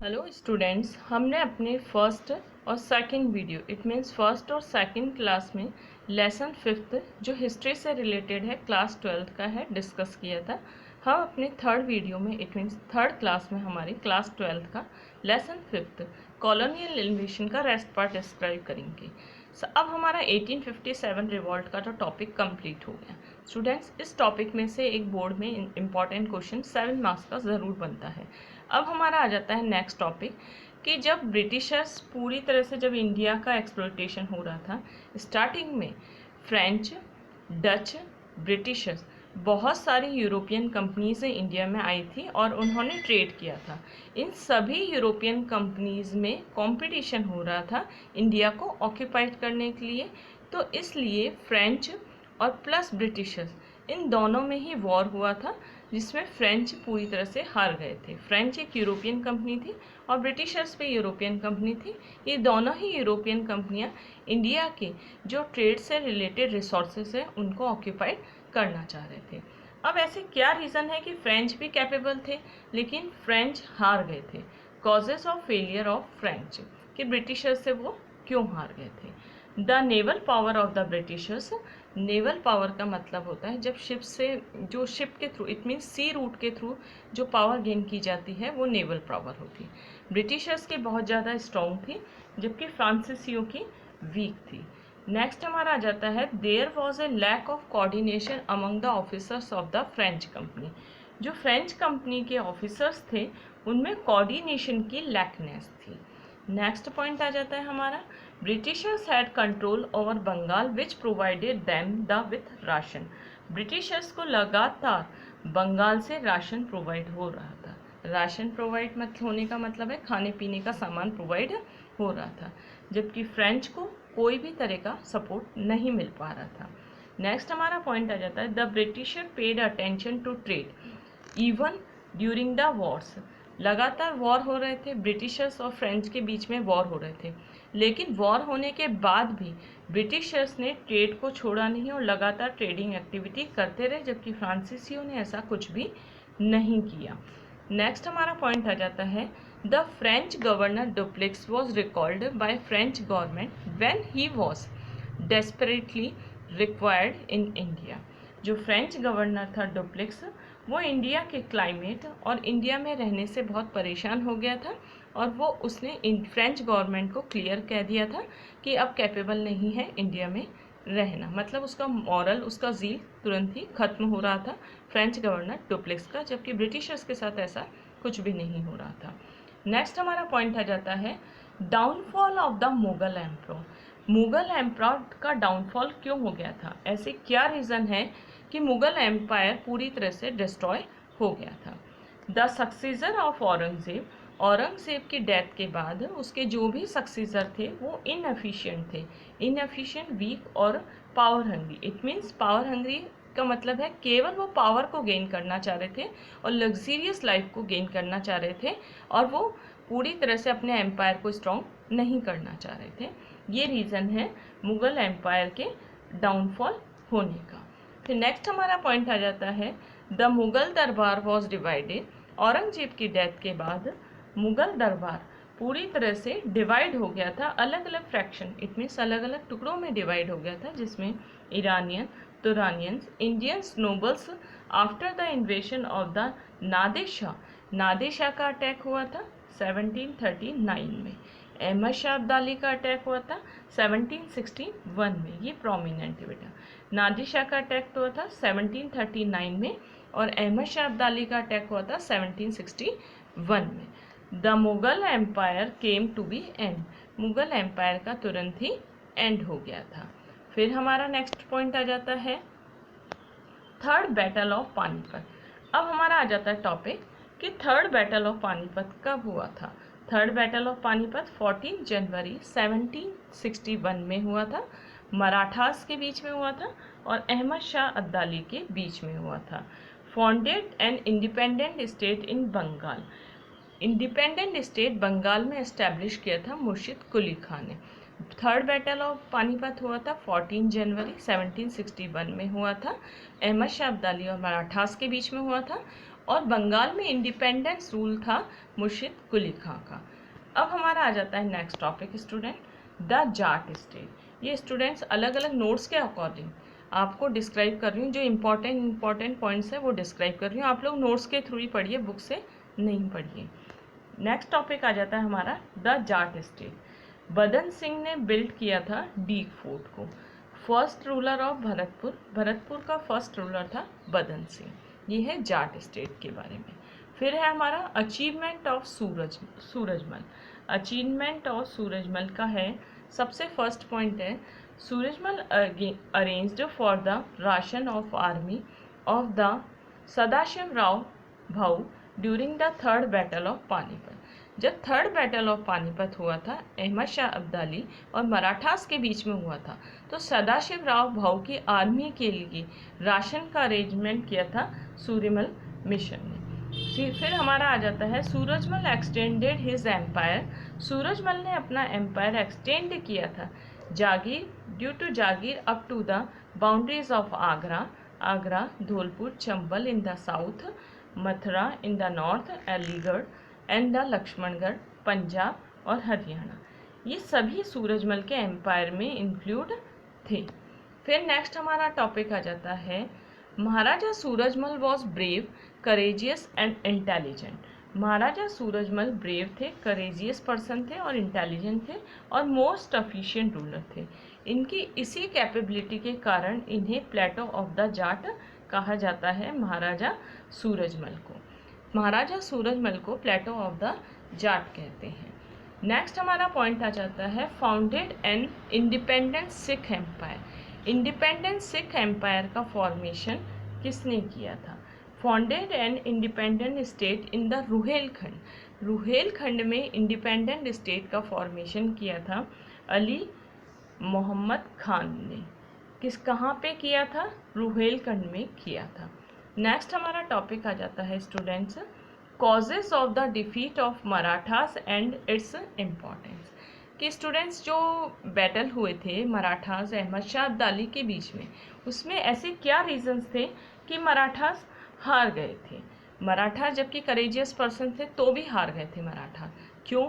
Hello students, हमने अपने first और second video it means first और सेकंड क्लास में लेसन फिफ्थ जो हिस्ट्री से रिलेटेड है क्लास 12th का है डिस्कस किया था। हम अपने थर्ड वीडियो में इट मीन्स थर्ड क्लास में हमारी क्लास 12th का लेसन फिफ्थ कॉलोनियल इन्वेशन का रेस्ट पार्ट डिस्क्राइब करेंगे। अब हमारा 1857 रिवॉल्ट का जो टॉपिक कंप्लीट हो गया। स्टूडेंट्स, इस टॉपिक में से एक बोर्ड में इंपॉर्टेंट क्वेश्चन 7 मार्क्स का ज़रूर बनता है। अब हमारा आ जाता है नेक्स्ट टॉपिक कि जब ब्रिटिशर्स पूरी तरह से जब इंडिया का एक्सप्लॉयटेशन हो रहा था, स्टार्टिंग में फ्रेंच, डच, ब्रिटिशर्स बहुत सारी यूरोपियन कंपनीज इंडिया में आई थी और उन्होंने ट्रेड किया था। इन सभी यूरोपियन कंपनीज में कंपटीशन हो रहा था इंडिया को ऑक्यूपाइड करने के लिए, तो इसलिए फ्रेंच और प्लस ब्रिटिशर्स इन दोनों में ही वॉर हुआ था, जिसमें फ्रेंच पूरी तरह से हार गए थे। फ्रेंच एक यूरोपियन कंपनी थी और ब्रिटिशर्स भी यूरोपियन कंपनी थी। ये दोनों ही यूरोपियन कंपनियां इंडिया के जो ट्रेड से रिलेटेड रिसोर्सेज है उनको ऑक्यूपाइड करना चाह रहे थे। अब ऐसे क्या रीज़न है कि फ्रेंच भी कैपेबल थे लेकिन फ्रेंच हार गए थे? Causes of failure of French, कि ब्रिटिशर्स से वो क्यों हार गए थे। The naval power of the Britishers, naval power का मतलब होता है जब शिप से जो शिप के through it means sea route के थ्रू जो पावर गेन की जाती है वो नेवल पावर होती है। ब्रिटिशर्स की बहुत ज़्यादा स्ट्रॉन्ग थी जबकि फ्रांसीसियों की वीक थी। नेक्स्ट हमारा आ जाता है there was a lack of coordination among the officers of the French company. जो फ्रेंच कंपनी के ऑफिसर्स थे उनमें कोऑर्डिनेशन की लैकनेस थी। नेक्स्ट पॉइंट आ जाता है हमारा Britishers had control over Bengal which provided them the with ration. Britishers को लगातार बंगाल से राशन प्रोवाइड हो रहा था। राशन प्रोवाइड होने का मतलब है खाने पीने का सामान प्रोवाइड हो रहा था, जबकि फ्रेंच को कोई भी तरह का सपोर्ट नहीं मिल पा रहा था। नेक्स्ट हमारा पॉइंट आ जाता है the Britisher paid attention to trade even during the wars. लगातार वॉर हो रहे थे, ब्रिटिशर्स और फ्रेंच के बीच में वॉर हो रहे थे, लेकिन वॉर होने के बाद भी ब्रिटिशर्स ने ट्रेड को छोड़ा नहीं और लगातार ट्रेडिंग एक्टिविटी करते रहे, जबकि फ्रांसीसियों ने ऐसा कुछ भी नहीं किया। नेक्स्ट हमारा पॉइंट आ जाता है the French governor duplex was recalled by French government when he was desperately required in India. जो फ्रेंच गवर्नर था डुप्लेक्स, वो इंडिया के क्लाइमेट और इंडिया में रहने से बहुत परेशान हो गया था और वो उसने फ्रेंच गवर्नमेंट को क्लियर कह दिया था कि अब कैपेबल नहीं है इंडिया में रहना। मतलब उसका मॉरल, उसका जील तुरंत ही खत्म हो रहा था फ्रेंच गवर्नर डुप्लेक्स का, जबकि ब्रिटिशर्स के साथ ऐसा कुछ भी नहीं हो रहा था। नेक्स्ट हमारा पॉइंट आ जाता है downfall of the Mughal emperor. Mughal emperor का डाउनफॉल क्यों हो गया था? ऐसे क्या रीज़न है कि मुगल एम्पायर पूरी तरह से डिस्ट्रॉय हो गया था? The successor of Aurangzeb, Aurangzeb की डेथ के बाद उसके जो भी सक्सेसर थे वो इनएफिशिएंट थे, इनएफिशिएंट, वीक और power hungry. It means power hungry का मतलब है केवल वो पावर को गेन करना चाह रहे थे और लग्जीरियस लाइफ को गेन करना चाह रहे थे और वो पूरी तरह से अपने एम्पायर को स्ट्रॉन्ग नहीं करना चाह रहे थे। ये रीज़न है मुग़ल एम्पायर के डाउनफॉल होने का। फिर नेक्स्ट हमारा पॉइंट आ जाता है द मुग़ल दरबार वॉज डिवाइडेड। औरंगजेब की डेथ के बाद मुग़ल दरबार पूरी तरह से डिवाइड हो गया था, अलग अलग फ्रैक्शन इट मीन्स अलग अलग टुकड़ों में डिवाइड हो गया था, जिसमें Iranian, Turanians, Indians nobles after the invasion of the Nadir Shah. Nadir Shah का अटैक हुआ था 1739 में। अहमद शाह अब्दाली का अटैक हुआ था 1761 में। ये प्रोमिनेंट है बेटा। नादिर शाह का अटैक हुआ था 1739 में और अहमद शाह अब्दाली का अटैक हुआ था 1761 में। The Mughal empire came to be end. Mughal empire का तुरंत ही एंड हो गया था। फिर हमारा नेक्स्ट पॉइंट आ जाता है थर्ड बैटल ऑफ पानीपत। अब हमारा आ जाता है टॉपिक कि थर्ड बैटल ऑफ पानीपत कब हुआ था। थर्ड बैटल ऑफ पानीपत 14 जनवरी 1761 में हुआ था। मराठास के बीच में हुआ था और अहमद शाह अब्दाली के बीच में हुआ था। Founded an independent state in Bengal. Independent state Bengal में इस्टेब्लिश किया था मुर्शिद कुली खान ने। थर्ड बैटल ऑफ पानीपत हुआ था 14 जनवरी 1761 में हुआ था। अहमद शाह अब्दाली और मराठास के बीच में हुआ था और बंगाल में इंडिपेंडेंस रूल था मुर्शिद कुली खां का। अब हमारा आ जाता है next topic student, the Jat state. ये स्टूडेंट्स अलग अलग नोट्स के अकॉर्डिंग आपको डिस्क्राइब कर रही हूँ, जो इम्पॉर्टेंट पॉइंट्स है वो डिस्क्राइब कर रही हूँ। आप लोग नोट्स के थ्रू ही पढ़िए, बुक से नहीं पढ़िए। नेक्स्ट टॉपिक आ जाता है हमारा द जाट स्टेट। बदन सिंह ने बिल्ड किया था डीग फोर्ट को। First ruler of Bharatpur, Bharatpur का फर्स्ट रूलर था बदन सिंह। ये है जाट स्टेट के बारे में। फिर है हमारा achievement of Surajmal. Achievement of Surajmal का है, सबसे फर्स्ट पॉइंट है, Surajmal arranged for the ration of army of the Sadashiv Rao Bhau during the third battle of Panipat. जब थर्ड बैटल ऑफ पानीपत हुआ था, अहमद शाह अब्दाली और मराठास के बीच में हुआ था, तो सदाशिव राव भाऊ की आर्मी के लिए राशन का अरेंजमेंट किया था सूरजमल मिशन ने। फिर हमारा आ जाता है Surajmal extended his empire. Surajmal ने अपना एम्पायर एक्सटेंड किया था जागीर, ड्यू टू जागीर up to the boundaries of Agra, Agra, Dholpur, Chambal in the south, Mathura in the north, Aligarh and the Laxmangarh, Punjab और हरियाणा। ये सभी सूरजमल के एम्पायर में इंक्लूड थे। फिर नेक्स्ट हमारा टॉपिक आ जाता है Maharaja Surajmal was brave, courageous and intelligent. Maharaja Surajmal brave थे, करेजियस पर्सन थे और इंटेलिजेंट थे और मोस्ट एफिशिएंट रूलर थे। इनकी इसी कैपेबिलिटी के कारण इन्हें प्लेटो ऑफ द जाट कहा जाता है। महाराजा सूरजमल को, महाराजा सूरजमल को प्लेटो ऑफ द जाट कहते हैं। नेक्स्ट हमारा पॉइंट आ जाता है founded an independent Sikh empire. Independent Sikh empire का फॉर्मेशन किसने किया था? Founded an independent state in the Rohilkhand. Rohilkhand में इंडिपेंडेंट स्टेट का फॉर्मेशन किया था अली मोहम्मद खान ने। कहाँ पे किया था? रुहेलखंड में किया था। नेक्स्ट हमारा टॉपिक आ जाता है students causes of the defeat of Marathas and its importance. कि स्टूडेंट्स जो बैटल हुए थे मराठास अहमद शाह अब्दाली के बीच में, उसमें ऐसे क्या रीजंस थे कि मराठास हार गए थे? मराठा जबकि करेजियस पर्सन थे तो भी हार गए थे मराठा। क्यों?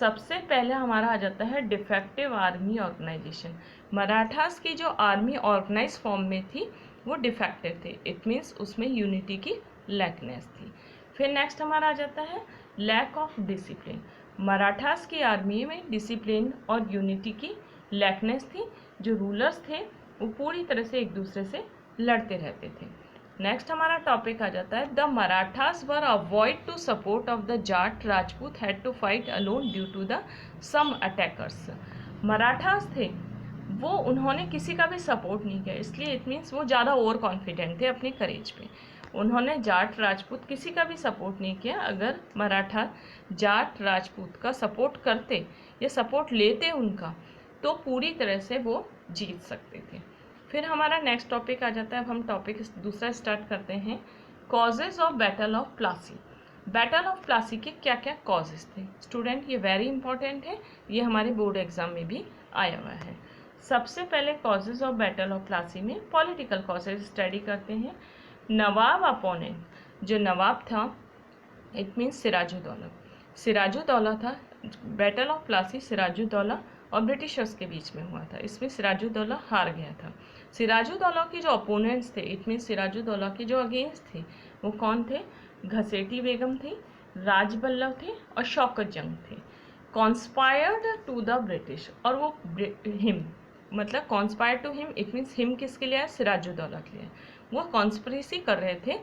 सबसे पहले हमारा आ जाता है डिफेक्टिव आर्मी ऑर्गेनाइजेशन। मराठास की जो आर्मी ऑर्गेनाइज फॉर्म में थी वो डिफेक्टिव थे, इट मीन्स उसमें यूनिटी की लैकनेस थी। फिर नेक्स्ट हमारा आ जाता है लैक ऑफ डिसिप्लिन। मराठास की आर्मी में डिसिप्लिन और यूनिटी की लैकनेस थी। जो रूलर्स थे वो पूरी तरह से एक दूसरे से लड़ते रहते थे। नेक्स्ट हमारा टॉपिक आ जाता है the Marathas were avoid to support of the Jat Rajput had to fight alone due to the some attackers. Marathas थे वो उन्होंने किसी का भी सपोर्ट नहीं किया, इसलिए इट मीन्स वो ज़्यादा ओवर कॉन्फिडेंट थे अपने करेज पे। उन्होंने जाट राजपूत किसी का भी सपोर्ट नहीं किया। अगर मराठा जाट राजपूत का सपोर्ट करते या सपोर्ट लेते उनका तो पूरी तरह से वो जीत सकते थे। फिर हमारा नेक्स्ट टॉपिक आ जाता है, अब हम टॉपिक दूसरा स्टार्ट करते हैं causes of battle of Plassey. Battle of Plassey के क्या क्या कॉजेज थे स्टूडेंट? ये वेरी इंपॉर्टेंट है, ये हमारे बोर्ड एग्जाम में भी आया हुआ है। सबसे पहले causes of battle of Plassey में पॉलिटिकल कॉजेज स्टडी करते हैं। नवाब अपोनेंट, जो नवाब था इट मीन्स सिराजुद्दौला। सिराजुद्दौला था। बैटल ऑफ प्लासी सिराजुद्दौला और ब्रिटिशर्स के बीच में हुआ था। इसमें सिराजुद्दौला हार गया था। सिराजुद्दौला के जो अपोनेंट्स थे इट मीन्स सिराजुद्दौला के जो अगेंस्ट थे वो कौन थे? घसेटी बेगम थी, राजबल्लभ थे और शौकत जंग थे। कॉन्स्पायर्ड टू द ब्रिटिश, और वो हिम मतलब conspired to him it means him किसके लिए है? सिराजुद्दौला के लिए। वो कॉन्स्पिरेसी कर रहे थे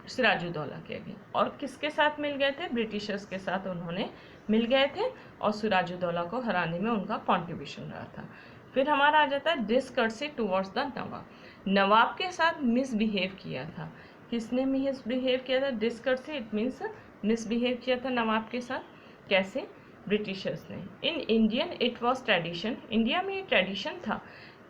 सिराजुद्दौला के आगे, और किसके साथ मिल गए थे? ब्रिटिशर्स के साथ उन्होंने मिल गए थे और सिराजुद्दौला को हराने में उनका कॉन्ट्रीब्यूशन रहा था। फिर हमारा आ जाता है डिसकर्सी टुवर्ड्स द नवाब। नवाब के साथ मिसबिहेव किया था। किसने मिसबिहेव किया था? डिसकर्सी इट मीन्स मिसबिहेव किया था नवाब के साथ। कैसे? ब्रिटिशर्स ने। In Indian it was tradition, India में ये ट्रेडिशन था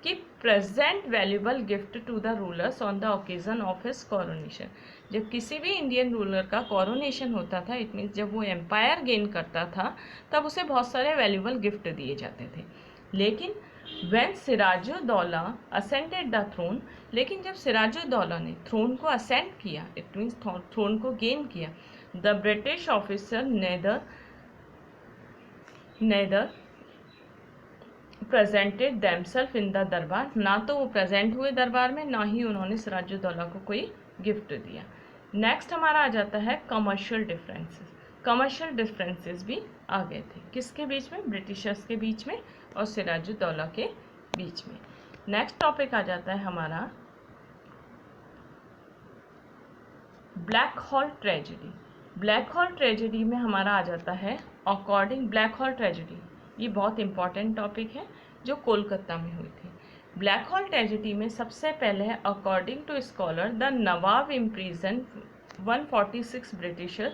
कि present valuable gift to the rulers on the occasion of his coronation. जब किसी भी इंडियन रूलर का कोरोनेशन होता था इट मीन्स जब वो एम्पायर गेन करता था तब उसे बहुत सारे वैल्यूबल गिफ्ट दिए जाते थे। लेकिन when Sirajuddaulah ascended the throne, लेकिन जब सिराजुद्दौला ने थ्रोन को असेंड किया, इट मीन्स थ्रोन को गेन किया, the British officer neither presented themselves in the durbar, ना तो वो प्रेजेंट हुए दरबार में, ना ही उन्होंने सिराजुद्दौला को कोई गिफ्ट दिया। नेक्स्ट हमारा आ जाता है कमर्शियल डिफरेंसेस। कमर्शियल डिफरेंसेस भी आ गए थे, किसके बीच में? ब्रिटिशर्स के बीच में और सिराजुद्दौला के बीच में। नेक्स्ट टॉपिक आ जाता है हमारा black hole tragedy. Black hole tragedy में हमारा आ जाता है अकॉर्डिंग, ब्लैक हॉल ट्रेजेडी ये बहुत इंपॉर्टेंट टॉपिक है जो कोलकाता में हुई थी। ब्लैक हॉल ट्रेजेडी में सबसे पहले है according to scholar the Nawab imprison 146 Britisher.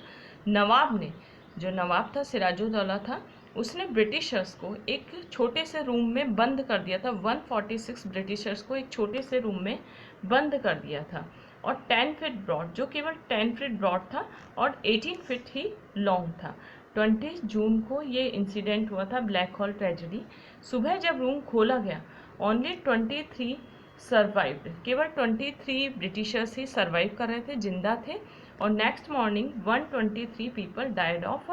Nawab ने, जो नवाब था सिराजुद्दौला था, उसने ब्रिटिशर्स को एक छोटे से रूम में बंद कर दिया था। 146 ब्रिटिशर्स को एक छोटे से रूम में बंद कर दिया था और 10 फीट ब्रॉड, जो केवल 10 फीट ब्रॉड था और 18 फीट ही लॉन्ग था। 20 जून को ये इंसिडेंट हुआ था, ब्लैक हॉल ट्रेजेडी। सुबह जब रूम खोला गया, ओनली 23 सर्वाइव्ड, केवल 23 ब्रिटिशर्स ही सर्वाइव कर रहे थे, जिंदा थे। और next morning 123 people died of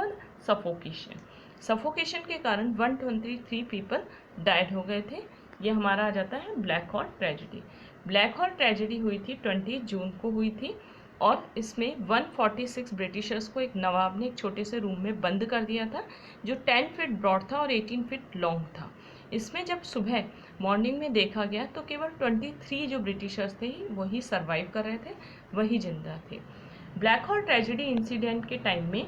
suffocation. Suffocation के कारण 123 पीपल डाइड हो गए थे। ये हमारा आ जाता है black hole tragedy. Black hole tragedy हुई थी 20 जून को हुई थी और इसमें 146 ब्रिटिशर्स को एक नवाब ने एक छोटे से रूम में बंद कर दिया था, जो 10 फीट ब्रॉड था और 18 फीट लॉन्ग था। इसमें जब सुबह मॉर्निंग में देखा गया तो केवल 23 जो ब्रिटिशर्स थे वही सर्वाइव कर रहे थे, वही जिंदा थे। ब्लैक हॉल ट्रेजेडी इंसिडेंट के टाइम में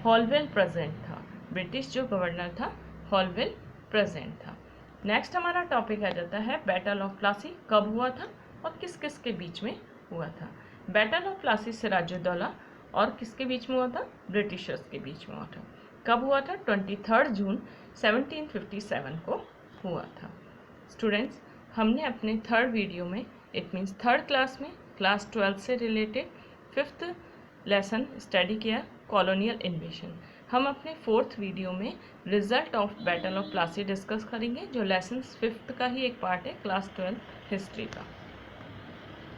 हॉलवेल प्रेजेंट था, ब्रिटिश जो गवर्नर था हॉलवेल प्रेजेंट था। नेक्स्ट हमारा टॉपिक आ जाता है बैटल ऑफ प्लासी, कब हुआ था और किस किस के बीच में हुआ था। बैटल ऑफ प्लासी सिराजुद्दौला और किसके बीच में हुआ था? ब्रिटिशर्स के बीच में हुआ था। कब हुआ था? 23 जून 1757 को हुआ था। स्टूडेंट्स, हमने अपने थर्ड वीडियो में, इट मीन्स थर्ड क्लास में, क्लास 12 से रिलेटेड 5th लेसन स्टडी किया, कॉलोनियल इन्वेशन। हम अपने 4th वीडियो में result of battle of Plassey discuss करेंगे, जो लेसन 5th का ही एक पार्ट है क्लास 12 हिस्ट्री का।